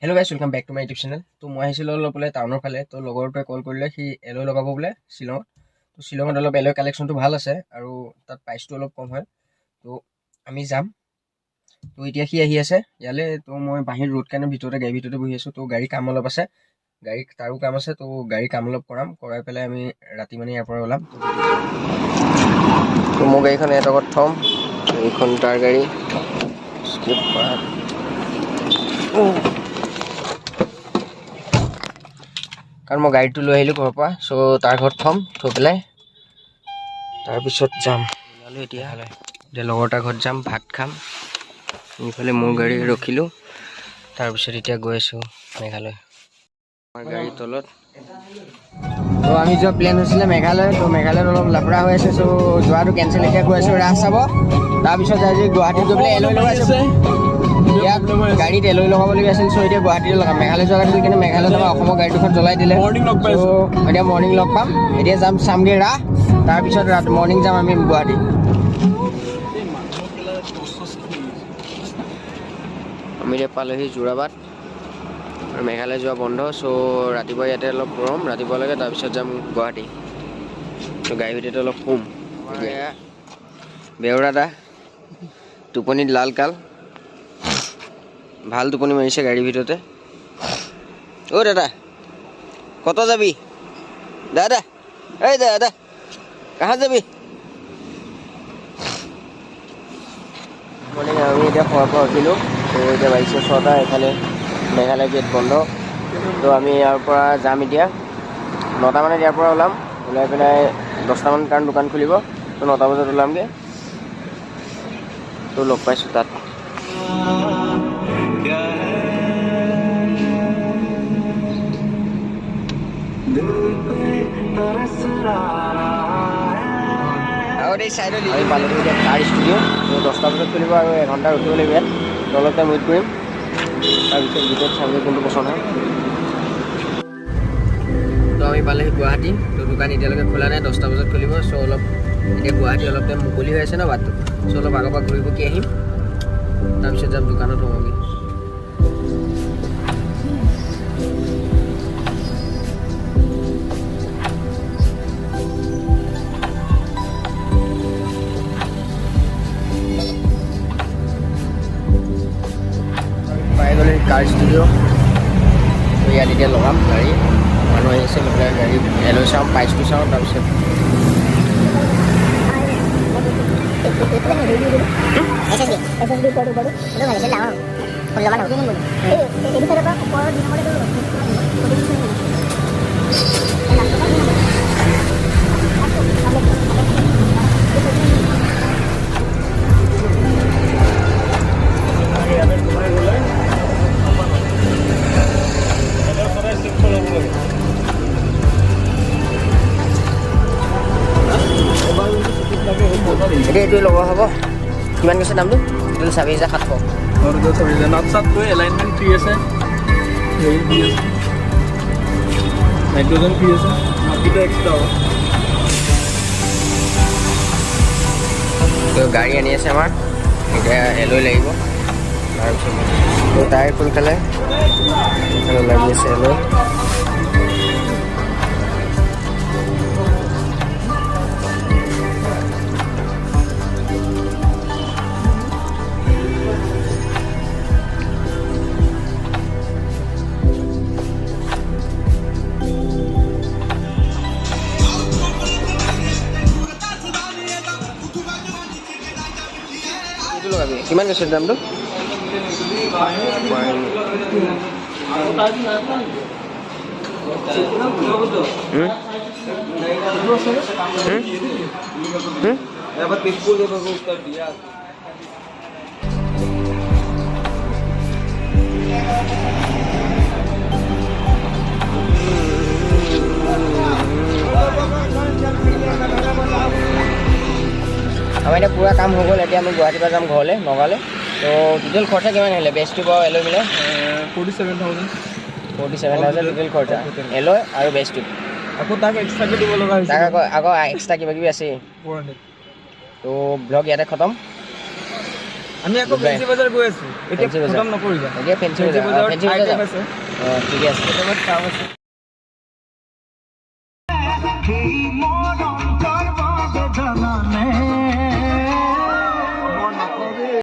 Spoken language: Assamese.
Hello guys welcome back to my YouTube channel. तो मैं আহিছিলোঁ অলপ বোলে টাউনৰ ফালে। তো লগৰটোৱে কল কৰিলে সি এলয় লগাব বোলে শ্বিলঙত। তো শ্বিলঙত অলপ এলয় কালেকশ্যনটো ভাল আছে আৰু তাত প্ৰাইচটো অলপ কম হয়। তো আমি যাম। তো এতিয়া সি আহি আছে ইয়ালৈ। তো মই বাহিৰ ৰোড কাৰণে ভিতৰতে গাড়ীৰ ভিতৰতে বহি আছোঁ। তো গাড়ী কাম অলপ আছে, গাড়ী তাৰো কাম আছে। তো গাড়ী কাম অলপ কৰাই পেলাই আমি ৰাতি মানে ইয়াৰ পৰা ওলাম। তো মোৰ গাড়ীখন এটকত থ'ম, এইখন তাৰ গাড়ী। কাৰণ মই গাড়ীটো লৈ আহিলোঁ ঘৰৰ পৰা, চ' তাৰ ঘৰত থ'ম, থৈ পেলাই তাৰপিছত যাম। এতিয়া লগৰ তাৰ ঘৰত যাম, ভাত খাম। এইফালে মোৰ গাড়ী ৰখিলোঁ, তাৰপিছত এতিয়া গৈ আছোঁ মেঘালয়। আমাৰ গাড়ীৰ তলত তো আমি যোৱা প্লেন হৈছিলে মেঘালয়। তো মেঘালয়ত অলপ লাফৰা হৈ আছে, চ' যোৱাটো কেঞ্চেল। এতিয়া গৈ আছোঁ ৰাস চাব। তাৰপিছত আজি গুৱাহাটীত গৈ পেলাই এলয় লগাইছে। ইয়াত গাড়ীত এলয় লগাবলগীয়া আছিল, চ' এতিয়া গুৱাহাটীতে লগাম। মেঘালয় যোৱা আছিল কিন্তু মেঘালয়ত আমাৰ অসমৰ গাড়ী দুখন জ্বলাই দিলে। চ' এতিয়া মৰ্ণিং লগ পাম। এতিয়া যাম চামগৈ ৰাস, তাৰপিছত মৰ্ণিং যাম আমি গুৱাহাটী। আমি এতিয়া পালোহি যোৰাবাট আৰু মেঘালয় যোৱা বন্ধ। চ' ৰাতিপুৱা ইয়াতে অলপ ৰ'ম ৰাতিপুৱালৈকে, তাৰপিছত যাম গুৱাহাটী। ত' গাড়ীৰ ভিতৰতে অলপ শুম। এতিয়া বেউৰা দা টোপনিত লাল কাল, ভাল টোপনি মাৰিছে গাড়ীৰ ভিতৰতে। অ' দাদা কত যাবি? দাদা এই দাদা কাহাত যাবি? মানে আমি এতিয়া খোৱাৰ পৰা উঠিলোঁ। তো এতিয়া বাজিছে 6টা। এইফালে মেঘালয় গেট বন্ধ। তো আমি ইয়াৰ পৰা যাম এতিয়া 9টা মানত ইয়াৰ পৰা ওলাম। ওলাই পেলাই 10টামান কাৰণ দোকান খুলিব। তো 9টা বজাত ওলামগৈ। তো লগ পাইছোঁ তাত। আমি পালোহি এতিয়া কাৰ ষ্টুডিঅ'। তো 10টা বজাত খুলিব আৰু এঘণ্টা ৰখিব লাগিব ইয়াত। তো অলপ টাইম ৱেইট কৰিম, তাৰপিছত ভিতৰত চামগৈ কোনটো পচন্দ হয়। তো আমি পালোহি গুৱাহাটী। তো দোকান এতিয়ালৈকে খোলা নাই, 10টা বজাত খুলিব। চ' অলপ এতিয়া গুৱাহাটী অলপ টাইম মুকলি হৈ আছে ন বাটটো, চ' অলপ আগৰ পৰা ঘূৰি পকি আহিম, তাৰপিছত যাম দোকানত সোমামগৈ। পাই গ'লে কাৰ ষ্টুডিঅ'। তো ইয়াত এতিয়া লগাম গাড়ী। মানুহ আহি আছে, লগাই গাড়ী এলয় চাওঁ, প্ৰাইচটো চাওঁ, তাৰপিছত এতিয়া এইটোৱে লগোৱা হ'ব। কিমান কৈছে দামটো? এইটো 4,700। এলাইনমেণ্ট ফ্ৰী আছে, হেৰি ফ্ৰী আছে, নাইট্ৰজেন ফ্ৰী আছে, বাকীটো এক্সট্ৰা হ'ব। তো গাড়ী আনি আছে আমাৰ, এতিয়া এলয় লাগিব। তাৰপিছত তো তাই সোনকালে লাগি আছে এলয়। কিমান কৈছে দামটো? আমাৰ এতিয়া পূৰা কাম হৈ গ'ল। এতিয়া আমি গুৱাহাটীৰ পৰা যাম ঘৰলৈ, নগাঁৱলৈ। তো টোটেল খৰচা কিমান আহিলে বেষ্ট টিউব আৰু এলয় মিলাই? 47,000 টোটেল খৰচা এলয় আৰু বেষ্ট টিউব। আকৌ তাক এক্সট্ৰাকৈ দিব লগা হৈছে, তাক আকৌ এক্সট্ৰা কিবা কিবি আছেই। 400। তো ব্লগ ইয়াতে খতম। আমি আকৌ ফেঞ্চি বজাৰ গৈ আছোঁ। এতিয়া ফেঞ্চি বজাৰ খতম নকৰিবা এতিয়া ফেঞ্চি ফেঞ্চি বজাৰ বজাৰত ফেঞ্চি বজাৰ আইটেম যাম। আছে ঠিকে আছে কেতিয়াবা কাম আছে